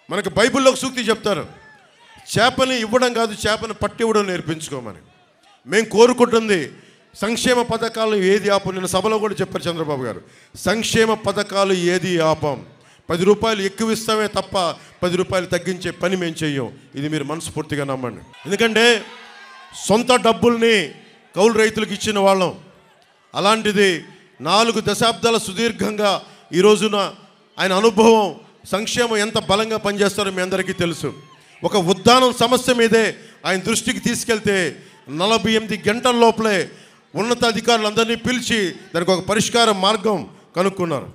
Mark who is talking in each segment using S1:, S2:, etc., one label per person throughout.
S1: మనకు బైబిల్లో ఒక సూక్తి చెప్తారు, చేపని ఇవ్వడం కాదు, చేపని పట్టి ఇవ్వడం నేర్పించుకోమని. మేము కోరుకుంటుంది సంక్షేమ పథకాలు ఏది ఆపం. నేను సభలో కూడా చెప్పారు చంద్రబాబు గారు, సంక్షేమ పథకాలు ఏది ఆపం. 10 రూపాయలు ఎక్కువ ఇస్తామే తప్ప 10 రూపాయలు తగ్గించే పని మేము చెయ్యం. ఇది మీరు మనస్ఫూర్తిగా నమ్మండి. ఎందుకంటే సొంత డబ్బుల్ని కౌలు రైతులకు ఇచ్చిన వాళ్ళం. అలాంటిది 4 దశాబ్దాల సుదీర్ఘంగా ఈ రోజున ఆయన అనుభవం, సంక్షేమం ఎంత బలంగా పనిచేస్తారో మీ అందరికీ తెలుసు. ఒక ఉద్దానం సమస్య మీదే ఆయన దృష్టికి తీసుకెళ్తే 48 గంటల లోపలే ఉన్నతాధికారులందరినీ పిలిచి దానికి ఒక పరిష్కార మార్గం కనుక్కున్నారు.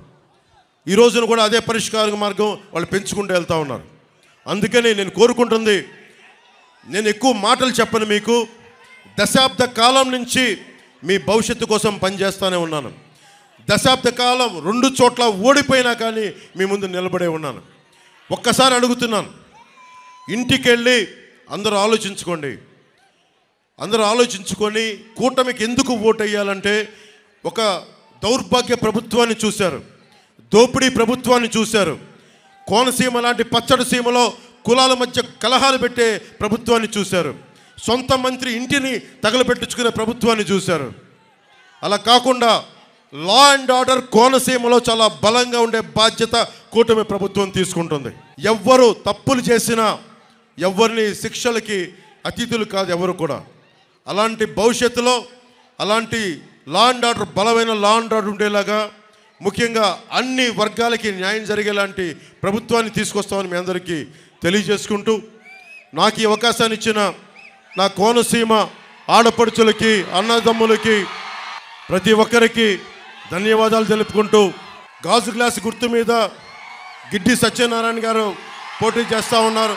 S1: ఈ రోజున కూడా అదే పరిష్కార మార్గం వాళ్ళు పెంచుకుంటూ వెళ్తూ ఉన్నారు. అందుకని నేను కోరుకుంటుంది, నేను ఎక్కువ మాటలు చెప్పను మీకు. దశాబ్ద కాలం నుంచి మీ భవిష్యత్తు కోసం పనిచేస్తూనే ఉన్నాను. దశాబ్ద కాలం 2 చోట్ల ఓడిపోయినా కానీ మీ ముందు నిలబడే ఉన్నాను. ఒక్కసారి అడుగుతున్నాను, ఇంటికి వెళ్ళి అందరూ ఆలోచించుకొని కూటమికి ఎందుకు ఓటు వేయాలంటే, ఒక దౌర్భాగ్య ప్రభుత్వాన్ని చూశారు, దోపిడీ ప్రభుత్వాన్ని చూశారు, కోనసీమ లాంటి పచ్చడి సీమలో కులాల మధ్య కలహాలు పెట్టే ప్రభుత్వాన్ని చూశారు, సొంత మంత్రి ఇంటిని తగలబెట్టించుకునే ప్రభుత్వాన్ని చూశారు. అలా కాకుండా లా అండ్ ఆర్డర్ కోనసీమలో చాలా బలంగా ఉండే బాధ్యత కూటమి ప్రభుత్వం తీసుకుంటుంది. ఎవ్వరు తప్పులు చేసినా ఎవరిని శిక్షలకి అతిథులు కాదు ఎవరు కూడా. అలాంటి భవిష్యత్తులో అలాంటి లా అండ్ ఆర్డర్, బలమైన లా అండ్ ఆర్డర్ ఉండేలాగా, ముఖ్యంగా అన్ని వర్గాలకి న్యాయం జరిగేలాంటి ప్రభుత్వాన్ని తీసుకొస్తామని మీ అందరికీ తెలియజేసుకుంటూ, నాకు ఈ అవకాశాన్ని ఇచ్చిన నా కోనసీమ ఆడపడుచులకి, అన్నదమ్ములకి, ప్రతి ఒక్కరికి ధన్యవాదాలు తెలుపుకుంటూ, గాజు గ్లాస్ గుర్తు మీద గిడ్డి సత్యనారాయణ గారు పోటీ చేస్తూ ఉన్నారు.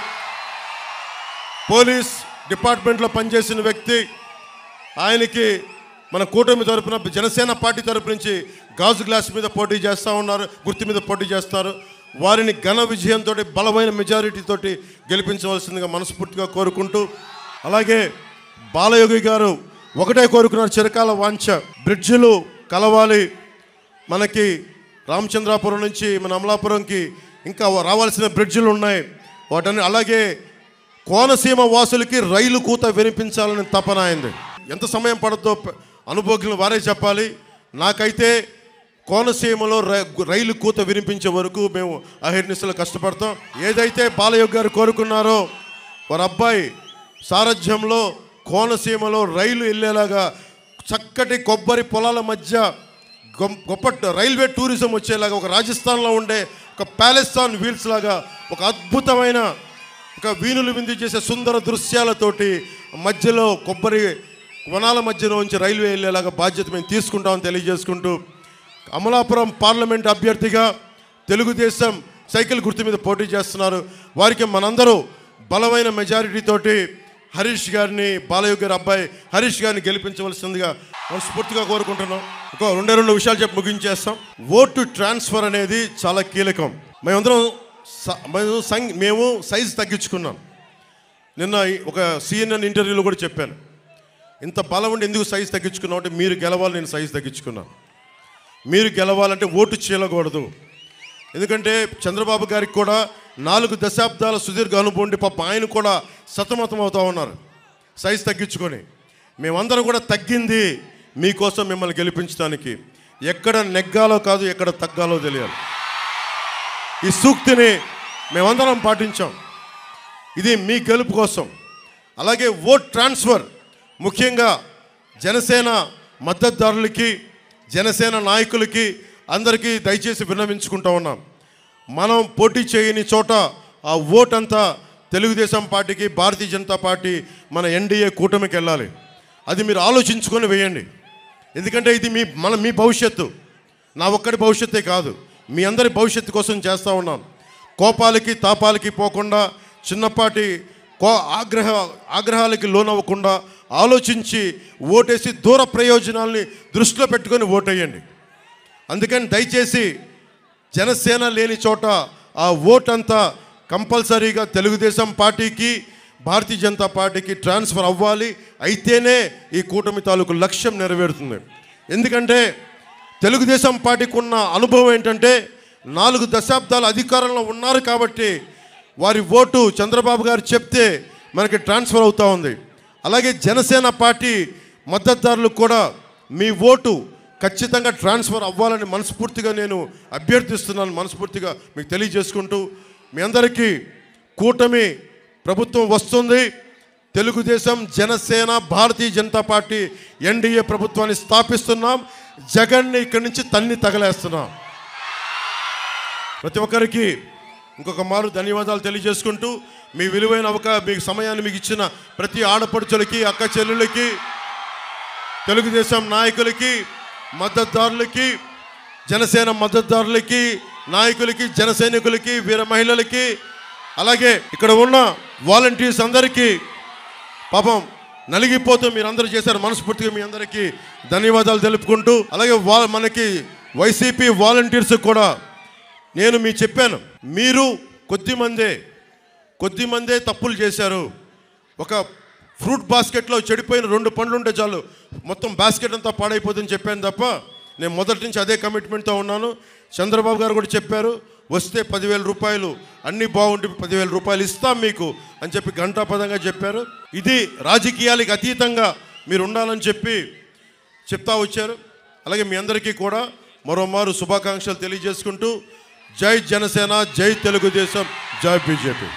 S1: పోలీస్ డిపార్ట్మెంట్లో పనిచేసిన వ్యక్తి. ఆయనకి మన కూటమి తరపున, జనసేన పార్టీ తరపు నుంచి గాజు గ్లాస్ మీద పోటీ చేస్తూ ఉన్నారు, గుర్తు మీద పోటీ చేస్తారు. వారిని ఘన విజయంతో, బలమైన మెజారిటీతోటి గెలిపించవలసిందిగా మనస్ఫూర్తిగా కోరుకుంటూ, అలాగే బాలయోగి గారు ఒకటే కోరుకున్నారు, చిరకాల వాంఛ, బ్రిడ్జిలు కలవాలి. మనకి రామచంద్రాపురం నుంచి మన అమలాపురంకి ఇంకా రావాల్సిన బ్రిడ్జిలు ఉన్నాయి, వాటన్ని. అలాగే కోనసీమ వాసులకి రైలు కూత వినిపించాలని తపన అయింది. ఎంత సమయం పడుతుందో అనుభవజ్ఞులు వారే చెప్పాలి. నాకైతే కోనసీమలో రైలు కూత వినిపించే వరకు మేము అహర్నిశలు కష్టపడతాం. ఏదైతే బాలయోగి గారు కోరుకున్నారో, వారి అబ్బాయి సారథ్యంలో కోనసీమలో రైలు వెళ్ళేలాగా, చక్కటి కొబ్బరి పొలాల మధ్య గొప్ప రైల్వే టూరిజం వచ్చేలాగా, ఒక రాజస్థాన్లో ఉండే ఒక ప్యాలెస్తాన్ వీల్స్ లాగా ఒక అద్భుతమైన, ఒక వీణులు విందు చేసే సుందర దృశ్యాలతోటి మధ్యలో కొబ్బరి వనాల మధ్యలో నుంచి రైల్వే వెళ్ళేలాగా బాధ్యత మేము తీసుకుంటామని తెలియజేసుకుంటూ, అమలాపురం పార్లమెంట్ అభ్యర్థిగా తెలుగుదేశం సైకిల్ గుర్తు మీద పోటీ చేస్తున్నారు. వారికి మనందరూ బలమైన మెజారిటీతోటి హరీష్ గారిని, బాలయోగి గారి అబ్బాయి హరీష్ గారిని గెలిపించవలసిందిగా మనస్ఫూర్తిగా కోరుకుంటున్నాం. ఒక 2 విషయాలు చెప్పి ముగించేస్తాం. ఓటు ట్రాన్స్ఫర్ అనేది చాలా కీలకం. మేము సైజు తగ్గించుకున్నాం. నిన్న ఒక CNN ఇంటర్వ్యూలో కూడా చెప్పాను, ఇంత బలం ఉండి ఎందుకు సైజు తగ్గించుకున్నాం అంటే, మీరు గెలవాలి, నేను సైజు తగ్గించుకున్నాను. మీరు గెలవాలంటే ఓటు చీలకూడదు. ఎందుకంటే చంద్రబాబు గారికి కూడా 4 దశాబ్దాల సుదీర్ఘ అనుభవం ఉండి పాప ఆయన కూడా సతమతం అవుతూ ఉన్నారు సైజు తగ్గించుకొని. మేమందరం కూడా తగ్గింది మీకోసం, మిమ్మల్ని గెలిపించడానికి. ఎక్కడ నెగ్గాలో కాదు, ఎక్కడ తగ్గాలో తెలియాలి. ఈ సూక్తిని మేమందరం పాటించాం. ఇది మీ గెలుపు కోసం. అలాగే ఓట్ ట్రాన్స్ఫర్ ముఖ్యంగా జనసేన మద్దతుదారులకి, జనసేన నాయకులకి అందరికీ దయచేసి విన్నవించుకుంటూ ఉన్నాం. మనం పోటీ చేయని చోట ఆ ఓట్ అంతా తెలుగుదేశం పార్టీకి, భారతీయ జనతా పార్టీ, మన ఎన్డీఏ కూటమికి వెళ్ళాలి. అది మీరు ఆలోచించుకొని వేయండి. ఎందుకంటే ఇది మీ భవిష్యత్తు, నా ఒక్కడి భవిష్యత్తే కాదు, మీ అందరి భవిష్యత్తు కోసం చేస్తూ ఉన్నాం. కోపాలకి తాపాలకి పోకుండా, చిన్నపాటి ఆగ్రహాలకి లోనవ్వకుండా ఆలోచించి ఓటేసి దూర ప్రయోజనాల్ని దృష్టిలో పెట్టుకొని ఓటేయండి. అందుకని దయచేసి జనసేన లేని చోట ఆ ఓట్ అంతా కంపల్సరీగా తెలుగుదేశం పార్టీకి, భారతీయ జనతా పార్టీకి ట్రాన్స్ఫర్ అవ్వాలి. అయితేనే ఈ కూటమి తాలూకు లక్ష్యం నెరవేరుతుంది. ఎందుకంటే తెలుగుదేశం పార్టీకి ఉన్న అనుభవం ఏంటంటే, 4 దశాబ్దాల అధికారంలో ఉన్నారు కాబట్టి వారి ఓటు చంద్రబాబు గారు చెప్తే మనకి ట్రాన్స్ఫర్ అవుతూ ఉంది. అలాగే జనసేన పార్టీ మద్దతుదారులకు కూడా మీ ఓటు ఖచ్చితంగా ట్రాన్స్ఫర్ అవ్వాలని మనస్ఫూర్తిగా నేను అభ్యర్థిస్తున్నాను. మనస్ఫూర్తిగా మీకు తెలియజేసుకుంటూ మీ అందరికీ కూటమి ప్రభుత్వం వస్తుంది. తెలుగుదేశం, జనసేన, భారతీయ జనతా పార్టీ ఎన్డీఏ ప్రభుత్వాన్ని స్థాపిస్తున్నాం. జగన్ని ఇక్కడి నుంచి తన్ని తగలేస్తున్నాం. ప్రతి ఒక్కరికి ఇంకొక మారు ధన్యవాదాలు తెలియజేసుకుంటూ మీ విలువైన మీకు సమయాన్ని మీకు ఇచ్చిన ప్రతి ఆడపడుచులకి, అక్క చెల్లెళ్ళకి, తెలుగుదేశం నాయకులకి, మద్దతుదారులకి, జనసేన మద్దతుదారులకి, నాయకులకి, జన సైనికులకి, వీర మహిళలకి, అలాగే ఇక్కడ ఉన్న వాలంటీర్స్ అందరికీ పాపం నలిగిపోతూ మీరందరూ చేశారు. మనస్ఫూర్తిగా మీ అందరికీ ధన్యవాదాలు తెలుపుకుంటూ, అలాగే మనకి వైసీపీ వాలంటీర్స్ కూడా నేను మీకు చెప్పాను, మీరు కొద్దిమందే తప్పులు చేశారు. ఒక ఫ్రూట్ బాస్కెట్లో చెడిపోయిన 2 పండ్లు ఉంటే చాలు మొత్తం బాస్కెట్ అంతా పాడైపోతుందని చెప్పాను తప్ప నేను మొదటి నుంచి అదే కమిట్మెంట్తో ఉన్నాను. చంద్రబాబు గారు కూడా చెప్పారు, వస్తే 10,000 రూపాయలు అన్నీ బాగుంటే 10,000 రూపాయలు ఇస్తాం మీకు అని చెప్పి ఘంటాపదంగా చెప్పారు. ఇది రాజకీయాలకు అతీతంగా మీరు ఉండాలని చెప్తా వచ్చారు. అలాగే మీ అందరికీ కూడా మరోమారు శుభాకాంక్షలు తెలియజేసుకుంటూ జై జనసేన, జై తెలుగుదేశం, జై బీజేపీ.